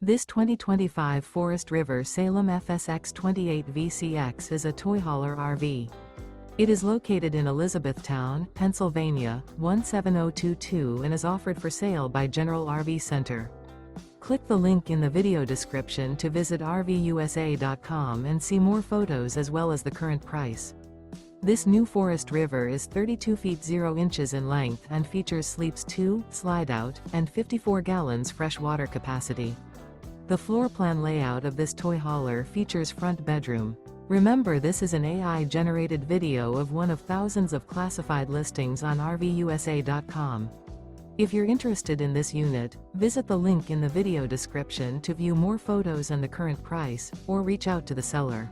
This 2025 Forest River Salem FSX 28 VCX is a toy hauler RV. It is located in Elizabethtown, Pennsylvania, 17022 and is offered for sale by General RV Center. Click the link in the video description to visit RVUSA.com and see more photos as well as the current price. This new Forest River is 32 feet 0 inches in length and features sleeps 2, Slideout, and 54 gallons fresh water capacity. The floor plan layout of this toy hauler features front bedroom. Remember, this is an AI-generated video of one of thousands of classified listings on RVUSA.com. If you're interested in this unit, visit the link in the video description to view more photos and the current price, or reach out to the seller.